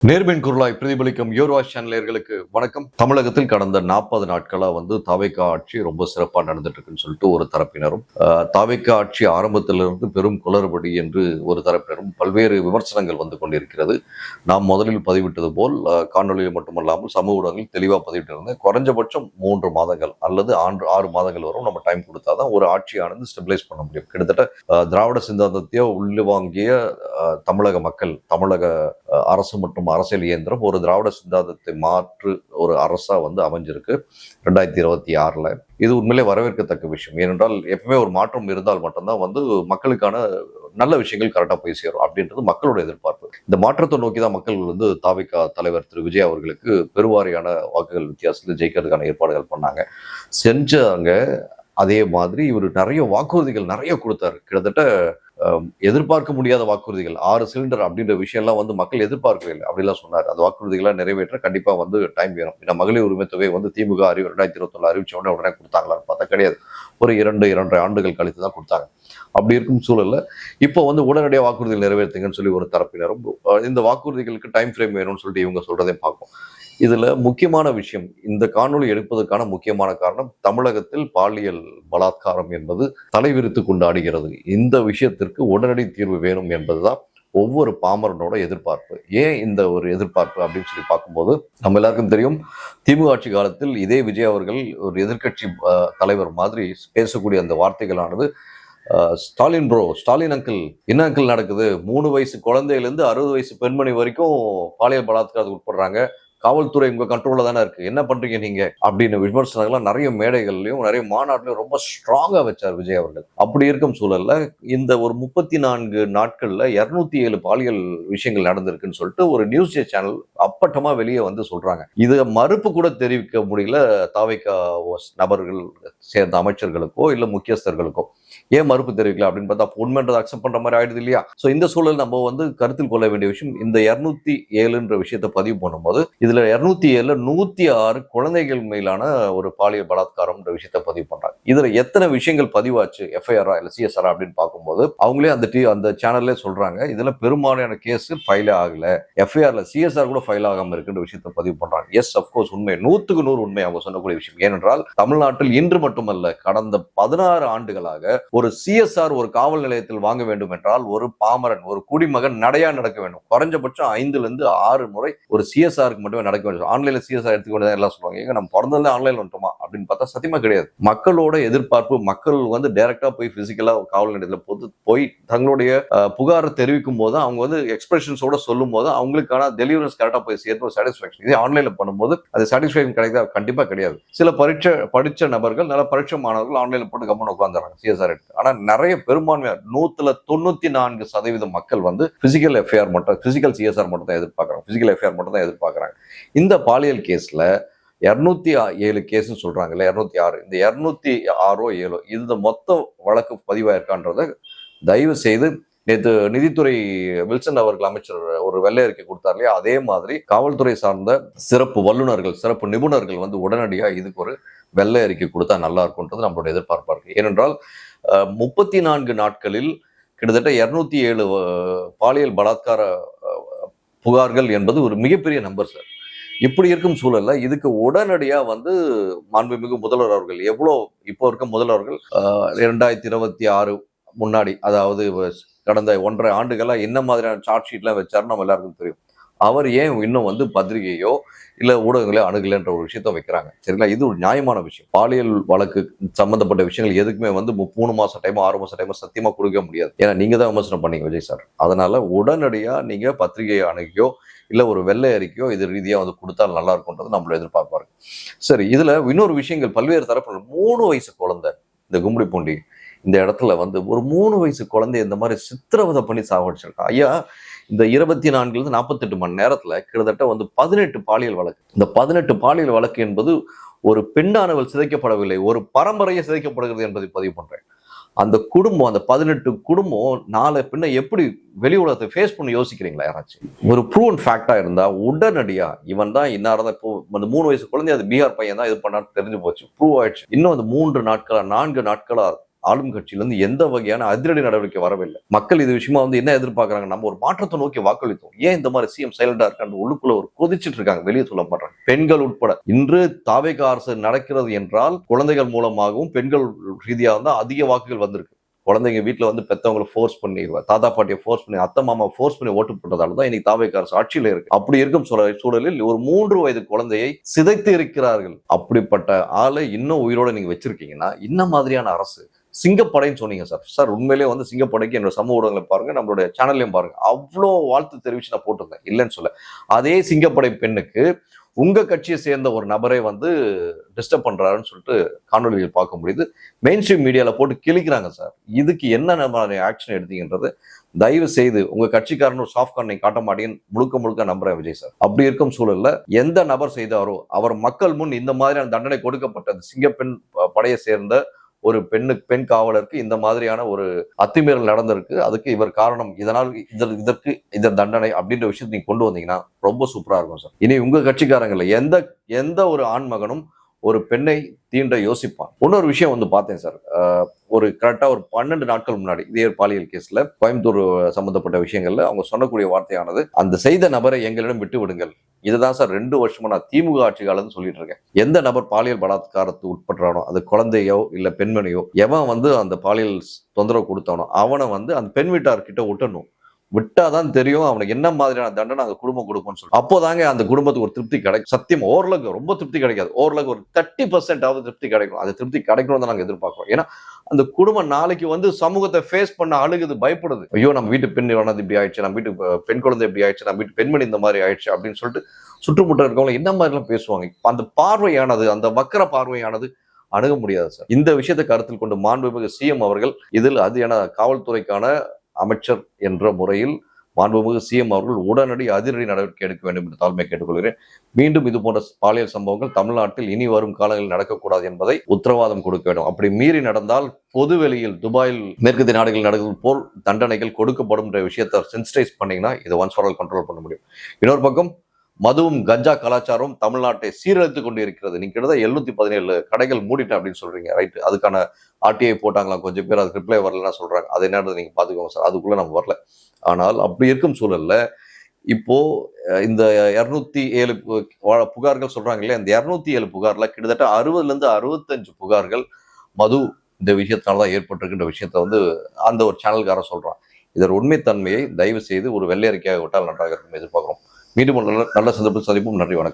நேர்மின் குரலாய் பிரதிபலிக்கும் யோர்வாஷ் சேனலர்களுக்கு வணக்கம். தமிழகத்தில் கடந்த 40 நாட்களா தாவேகா ஆட்சி ரொம்ப சிறப்பா நடந்துட்டு இருக்குன்னு சொல்லிட்டு ஒரு தரப்பினரும், தாவேகா ஆட்சி ஆரம்பத்திலிருந்து பெரும் குளறுபடி என்று ஒரு தரப்பினரும் பல்வேறு விமர்சனங்கள் வந்து கொண்டிருக்கிறது. நாம் முதலில் பதிவிட்டது போல் காணொலியில் மட்டுமல்லாமல் சமூக ஊடகங்களில் தெளிவாக பதிவிட்டு இருந்தேன். குறைஞ்சபட்சம் 3 மாதங்கள் அல்லது 6 மாதங்கள் வரும் நம்ம டைம் கொடுத்தாதான் ஒரு ஆட்சியானது ஸ்டெபிலைஸ் பண்ண முடியும். கிட்டத்தட்ட திராவிட சிந்தாந்தத்தையோ உள்வாங்கிய தமிழக மக்கள், தமிழக அரசு மற்றும் அரசியல் இயந்திரம் ஒரு திராவிட சித்தாந்தத்தை மாற்று ஒரு அரசா அமைஞ்சிருக்கு 2026. இது உண்மையிலே வரவேற்கத்தக்க விஷயம். ஏனென்றால் எப்பவுமே ஒரு மாற்றம் இருந்தால் மட்டும்தான் மக்களுக்கான நல்ல விஷயங்கள் கரெக்டா போய் சேரும் அப்படின்றது மக்களோட எதிர்பார்ப்பு. இந்த மாற்றத்தை நோக்கி தான் மக்கள் தாவேகா தலைவர் திரு விஜய் அவர்களுக்கு பெருவாரியான வாக்குகள் வித்தியாசத்தில் ஜெயிக்கிறதுக்கான ஏற்பாடுகள் பண்ணாங்க, செஞ்சாங்க. அதே மாதிரி இவர் நிறைய வாக்குறுதிகள் நிறைய கொடுத்தாரு. கிட்டத்தட்ட எதிர்பார்க்க முடியாத வாக்குறுதிகள், 6 சிலிண்டர் அப்படின்ற விஷயம்லாம் மக்கள் எதிர்பார்க்கவே இல்லை. அப்படிலாம் சொன்னார். அந்த வாக்குறுதிகளை நிறைவேற்ற கண்டிப்பா டைம் வேணும். ஏன்னா மகளிர் உரிமை தொகை திமுக 2021 அறிவிச்ச உடனே கொடுத்தாங்களான்னு பார்த்தா கிடையாது. ஒரு 2-2.5 ஆண்டுகள் கழித்து தான் கொடுத்தாங்க. அப்படி இருக்கும் சூழல்ல இப்போ உடனடியாக வாக்குறுதிகள் நிறைவேற்றுங்கன்னு சொல்லி ஒரு தரப்பினரும், இந்த வாக்குறுதிகளுக்கு டைம் ஃப்ரேம் வேணும்னு சொல்லிட்டு இவங்க சொல்றதையும் பார்ப்போம். இதுல முக்கியமான விஷயம், இந்த காணொலி எடுப்பதற்கான முக்கியமான காரணம், தமிழகத்தில் பாலியல் பலாத்காரம் என்பது தலைவிரித்து கொண்டாடுகிறது. இந்த விஷயத்திற்கு உடனடி தீர்வு வேணும் என்பதுதான் ஒவ்வொரு பாமரனோட எதிர்பார்ப்பு. ஏன் இந்த ஒரு எதிர்பார்ப்பு அப்படின்னு சொல்லி பார்க்கும்போது, நம்ம எல்லாருக்கும் தெரியும், திமுக ஆட்சி காலத்தில் இதே விஜய் அவர்கள் ஒரு எதிர்கட்சி தலைவர் மாதிரி பேசக்கூடிய அந்த வார்த்தைகளானது, ஸ்டாலின் ப்ரோ, ஸ்டாலின் அங்கிள், என்ன அங்கிள் நடக்குது, 3 வயசு குழந்தையிலேருந்து 60 வயசு பெண்மணி வரைக்கும் பாலியல் பலாத்காரத்துக்கு உட்படுறாங்க, காவல்துறை உங்க கண்ட்ரோல்ல தானே இருக்கு, என்ன பண்றீங்க நீங்க அப்படின்னு விமர்சனங்கள்லாம் நிறைய மேடைகள்லயும் நிறைய மாநாட்டிலையும் ரொம்ப ஸ்ட்ராங்கா வச்சார் விஜய் அவர்கள். அப்படி இருக்கும் சூழல்ல இந்த ஒரு 34 நாட்கள்ல 207 பாலியல் விஷயங்கள் நடந்திருக்குன்னு சொல்லிட்டு ஒரு நியூஸ் சேனல் அப்பட்டமா வெளியே சொல்றாங்க. இது மறுப்பு கூட தெரிவிக்க முடியல தாவேகா நபர்கள் சேர்ந்த அமைச்சர்களுக்கோ இல்ல முக்கியஸ்தர்களுக்கோ. ஏன் மறுப்பு தெரிவிக்கல அப்படின்னு பார்த்தா உண்மைன்றதை அக்செப்ட் பண்ற மாதிரி ஆயிடுது இல்லையா? சோ இந்த சூழல் நம்ம கருத்தில் கொள்ள வேண்டிய விஷயம், இந்த 207 விஷயத்தை பதிவு பண்ணும்போது இதுல 207 106 குழந்தைகள் மேலான ஒரு பாலியல் பலாத்காரம் விஷயத்தை பதிவு பண்றாங்க. இதுல எத்தனை விஷயங்கள் பதிவாச்சு, எஃப்ஐஆரா இல்ல சிஎஸ்ஆரா அப்படின்னு பார்க்கும்போது அவங்களே அந்த சேனல்லே சொல்றாங்க, இதுல பெரும்பாலான கேஸ் ஃபைலே ஆகல, எஃப்ஐஆர்ல சிஎஸ்ஆர் கூட ஃபைல் ஆகாம இருக்குன்ற விஷயத்தை பதிவு பண்றாங்க. எஸ், அப்கோர்ஸ் உண்மை, 100க்கு 100 உண்மை அவங்க சொல்லக்கூடிய விஷயம். ஏனென்றால் தமிழ்நாட்டில் இன்று மட்டுமல்ல, கடந்த 16 ஆண்டுகளாக ஒரு சிஎஸ்ஆர் ஒரு காவல் நிலையத்தில் வாங்க வேண்டும் என்றால் ஒரு பாமரன், ஒரு குடிமகன் நடையா நடக்க வேண்டும். குறைஞ்சபட்சம் 5-6 முறை ஒரு சிஎஸ்ஆருக்கு மட்டுமே நடக்க வேண்டும். ஆன்லைன்ல சிஎஸ்ஆர் எடுத்துக்கொண்டு எல்லாம் சொல்லுவாங்க, ஏங்க நம்ம பிறந்ததுல ஆன்லைன்ல வந்துட்டோமா அப்படின்னு பார்த்தா சத்தியமா கிடையாது. மக்களோட எதிர்பார்ப்பு, மக்கள் டைரக்டா போய் பிசிக்கலா காவல் நிலையத்தில் போய் தங்களுடைய புகாரை தெரிவிக்கும் போது அவங்க எக்ஸ்பிரஷன்ஸோட சொல்லும் போது அவங்களுக்கான டெலிவரன்ஸ் கரெக்டா போய் சேர்த்து ஒரு சாட்டிஸ்ஃபேக்ஷன். இதே ஆன்லைன்ல பண்ணும்போது அது சாட்டிஸ்ஃபேக்ஷன் கிடைக்காது, கண்டிப்பா கிடையாது. சில படிச்ச நபர்கள், நல்ல பரீட்சை மாணவர்கள் ஆன்லைன்ல போட்டு கம்மன் உட்காந்துறாங்க சிஎஸ்ஆர். ஆனா நிறைய பெரும்பான்மையார் 194% மக்கள் பிசிக்கல் எஃப்ஐஆர் மட்டும், பிசிக்கல் சிஎஸ்ஆர் மட்டும் தான் எதிர்பார்க்கறாங்க, பிசிக்கல் எஃப்ஐஆர் மட்டும் தான் எதிர்பார்க்கறாங்க. இந்த பாலியல் கேஸ்ல 207 கேஸ் சொல்றாங்கல்ல, 206, இந்த 206 இந்த மொத்த வழக்கு பதிவாயிருக்கான்றத தயவு செய்து, நேற்று நிதித்துறை வில்சன் அவர்கள் அமைச்சர் ஒரு வெள்ளை அறிக்கை கொடுத்தார் இல்லையா, அதே மாதிரி காவல்துறை சார்ந்த சிறப்பு வல்லுநர்கள், சிறப்பு நிபுணர்கள் உடனடியாக இதுக்கு ஒரு வெள்ளை அறிக்கை கொடுத்தா நல்லா இருக்கும்ன்றது நம்மளோட எதிர்பார்ப்பா இருக்கு. ஏனென்றால் 34 நாட்களில் கிட்டத்தட்ட 207 பாலியல் பலாத்கார புகார்கள் என்பது ஒரு மிகப்பெரிய நம்பர் சார். இப்படி இருக்கும் சூழல்ல இதுக்கு உடனடியா மாண்புமிகு முதல்வர் அவர்கள், எவ்வளோ இப்போ இருக்க முதல்வர்கள் 2026 முன்னாடி, அதாவது கடந்த 1.5 ஆண்டுகளா என்ன மாதிரியான சார்ட் ஷீட்லாம் வச்சாருன்னு நம்ம எல்லாருக்கும் தெரியும். அவர் ஏன் இன்னும் பத்திரிகையோ இல்ல ஊடகங்களோ அணுகலைன்ற ஒரு விஷயத்த வைக்கிறாங்க, சரிங்களா? இது ஒரு நியாயமான விஷயம். பாலியல் வழக்கு சம்பந்தப்பட்ட விஷயங்கள் எதுக்குமே 3 மாசம் டைமோ 6 மாசம் டைமோ சத்தியமா கொடுக்க முடியாது. ஏன்னா நீங்க தான் விமர்சனம் பண்ணீங்க விஜய் சார். அதனால உடனடியா நீங்க பத்திரிகையை அணுகியோ இல்ல ஒரு வெள்ளை அறிக்கையோ இது ரீதியா கொடுத்தால் நல்லா இருக்கும்ன்றது நம்மளோட எதிர்பார்ப்பாரு. சரி, இதுல இன்னொரு விஷயங்கள் பல்வேறு தரப்பு, 3 வயசு குழந்தை இந்த கும்மிடிப்பூண்டி இந்த இடத்துல ஒரு 3 வயசு குழந்தை இந்த மாதிரி சித்திரவதை பண்ணி சாவடிச்சிருக்கான். ஐயா, இந்த 24 48 மணி நேரத்துல கிட்டத்தட்ட 18 பாலியல் வழக்கு. இந்த 18 பாலியல் வழக்கு என்பது ஒரு பெண்ணானவள் சிதைக்கப்படவில்லை, ஒரு பரம்பரையை சிதைக்கப்படுகிறது என்பதை பதிவு பண்றேன். அந்த குடும்பம், அந்த 18 குடும்பம் நாளை பின்ன எப்படி வெளி உலகத்தை ஃபேஸ் பண்ணி யோசிக்கிறீங்களா யாராச்சும்? ஒரு ப்ரூவன் ஃபேக்டா இருந்தா உடனடியா இவன் தான் இன்னார தான், இப்போ அந்த 3 வயசு குழந்தை அது பீகார் பையன் தான் இது பண்ணான்னு தெரிஞ்சு போச்சு, ப்ரூவ் ஆயிடுச்சு. இன்னும் அந்த 3 நாட்களா 4 நாட்களா ஆளும் கட்சியிலிருந்து எந்த வகையான அதிரடி நடவடிக்கை வரவில்லை. மக்கள் இது விஷயமா வந்து என்ன எதிர்பார்க்கறாங்க, நம்ம ஒரு மாற்றத்தை நோக்கி வாக்களித்தோம், ஏன் இந்த மாதிரி சிஎம் சைலண்டா இருக்கான்னு உள்ளுக்குள்ள ஒரு கொதிச்சிட்டு இருக்காங்க, வெளியே சொல்ல மாட்டாங்க. பெண்கள் உட்பட இன்று தாவேகா அரசு நடக்கிறது என்றால் குழந்தைகள் மூலமாகவும் பெண்கள் ரீதியாக தான் அதிக வாக்குகள் வந்திருக்கு. குழந்தைங்க வீட்டுல வந்து பெத்தவங்களை ஃபோர்ஸ் பண்ணி, தாத்தா பாட்டியை ஃபோர்ஸ் பண்ணி, அத்தை மாமா ஃபோர்ஸ் பண்ணி ஓட்டு போட்டதால தான் இன்னைக்கு தாவேகா அரசு ஆட்சியில இருக்கு. அப்படி இருக்கும் சூழலில் ஒரு 3 வயது குழந்தையை சிதைத்து இருக்கிறார்கள். அப்படிப்பட்ட ஆளை இன்னும் உயிரோட நீங்க வச்சிருக்கீங்கன்னா என்ன மாதிரியான அரசு? சிங்கப்படைன்னு சொன்னீங்க சார். சார் உண்மையிலேயே வந்து சிங்கப்படைக்கு என்னோட சமூக ஊடகங்களை பாருங்க, நம்மளுடைய சேனல்லையும் பாருங்க, அவ்வளோ வாழ்த்து தெரிவிச்சு நான் போட்டிருந்தேன், இல்லைன்னு சொல்ல. அதே சிங்கப்படை பெண்ணுக்கு உங்க கட்சியை சேர்ந்த ஒரு நபரை வந்து டிஸ்டர்ப் பண்றாருன்னு சொல்லிட்டு காணொலிகள் பார்க்க முடியுது. மெயின் ஸ்ட்ரீம் மீடியால போட்டு கிழிக்கிறாங்க சார். இதுக்கு என்ன ஆக்ஷன் எடுத்தீங்கன்றது தயவு செய்து உங்க கட்சிக்காரன் ஒரு சாஃப்ட் கார்னை காட்ட மாட்டேன்னு முழுக்க நம்புறேன் விஜய் சார். அப்படி இருக்கும் சூழல்ல எந்த நபர் செய்தாரோ அவர் மக்கள் முன் இந்த மாதிரியான தண்டனை கொடுக்கப்பட்டது. சிங்கப்பெண் படையை சேர்ந்த ஒரு பெண் காவலருக்கு இந்த மாதிரியான ஒரு அத்துமீறல் நடந்திருக்கு, அதுக்கு இவர் காரணம், இதனால் இதற்கு இந்த தண்டனை அப்படின்ற விஷயத்தை நீங்க கொண்டு வந்தீங்கன்னா ரொம்ப சூப்பரா இருக்கும் சார். இனி உங்க கட்சிக்காரங்கள்ல எந்த ஒரு ஆண்மகனும் ஒரு பெண்ணை தீண்ட யோசிப்பான். இன்னொரு விஷயம் வந்து பார்த்தேன் சார், ஒரு கரெக்டா ஒரு 12 நாட்கள் முன்னாடி இதே பாலியல் கேஸ்ல கோயம்புத்தூர் சம்பந்தப்பட்ட விஷயங்கள்ல அவங்க சொல்லக்கூடிய வார்த்தையானது, அந்த செய்த நபரை எங்களிடம் விட்டு விடுங்கள். இதுதான் சார் 2 வருஷமா நான் திமுக ஆட்சி காலம்னு சொல்லிட்டு இருக்கேன். எந்த நபர் பாலியல் பலாத்காரத்துக்கு உட்படுறானோ, அது குழந்தையோ இல்ல பெண்மணியோ, எவன் வந்து அந்த பாலியல் தொந்தரவு கொடுத்தானோ அவனை வந்து அந்த பெண் வீட்டார்கிட்ட விட்டணும். விட்டாதான் தெரியும் அவனுக்கு என்ன மாதிரியான தண்டனை அந்த குடும்பம் கொடுக்கும்னு சொல்லி. அப்போதாங்க அந்த குடும்பத்துக்கு ஒரு திருப்தி கிடைக்கும். சத்தியம் ஓரளவுக்கு ரொம்ப திருப்தி கிடைக்காது, ஓரளவுக்கு ஒரு 30% திருப்தி கிடைக்கும். அது திருப்தி கிடைக்கணும் தான் நாங்க எதிர்பார்க்கிறோம். ஏன்னா அந்த குடும்பம் நாளைக்கு வந்து சமூகத்தை ஃபேஸ் பண்ண அழுகுது, பயப்படுது. ஐயோ நம்ம வீட்டு பெண் வளர்ந்து இப்படி ஆயிடுச்சு, நம்ம வீட்டு பெண் குழந்தை இப்படி ஆயிடுச்சு, நம்ம வீட்டு பெண்மணி இந்த மாதிரி ஆயிடுச்சு அப்படின்னு சொல்லிட்டு சுற்றுமுட்ட இருக்கவங்க என்ன மாதிரி எல்லாம் பேசுவாங்க. அந்த பார்வையானது, அந்த வக்கர பார்வையானது அணுக முடியாது சார். இந்த விஷயத்தை கருத்தில் கொண்டு மாண்புமிகு சிஎம் அவர்கள் இதில் அது என காவல்துறைக்கான அமைச்சர் என்ற முறையில் மாண்புமிகு சிஎம் அவர்கள் உடனடி அதிரடி நடவடிக்கை எடுக்க வேண்டும் என்று தாழ்மை கேட்டுக்கொள்கிறேன். மீண்டும் இது போன்ற பாலியல் சம்பவங்கள் தமிழ்நாட்டில் இனி வரும் காலங்களில் நடக்கக்கூடாது என்பதை உத்தரவாதம் கொடுக்க வேண்டும். அப்படி மீறி நடந்தால் பொதுவெளியில் துபாயில் மேற்கத்திய நாடுகள் நடக்கும் போல் தண்டனைகள் கொடுக்கப்படும் என்ற விஷயத்தை சென்சிடைஸ் பண்ணீங்கன்னா இதை ஒன்ஸ் ஃபார் ஆல் கண்ட்ரோல் பண்ண முடியும். இன்னொரு பக்கம் மதுவும் கஞ்சா கலாச்சாரம் தமிழ்நாட்டை சீரழித்து கொண்டு இருக்கிறது. நீங்க கிட்டத்தட்ட 717 கடைகள் மூடிட்டேன் அப்படின்னு சொல்றீங்க, ரைட்? அதுக்கான ஆர்டிஐ போட்டாங்களாம், கொஞ்சம் பேர் அதுக்கு ரிப்ளை வரலன்னா சொல்றாங்க. அது என்னன்றது நீங்க பாத்துக்கோங்க சார், அதுக்குள்ள நம்ம வரல. ஆனால் அப்படி இருக்கும் சூழல்ல இப்போ இந்த 207 புகார்கள் சொல்றாங்க இல்லையா, இந்த 207 புகார்ல கிட்டத்தட்ட 60ல இருந்து 65 புகார்கள் மது இந்த விஷயத்தாலதான் ஏற்பட்டிருக்கின்ற விஷயத்த வந்து அந்த ஒரு சேனல்காரன் சொல்றான். இதன் உண்மைத்தன்மையை தயவு செய்து ஒரு வெள்ளை அறிக்கையாக விட்டால் நன்றாக இருக்கும் எதிர்பார்க்கிறோம். மீண்டும் நல்ல சந்தர்ப்பத்தில் சந்திப்போம். நன்றி, வணக்கம்.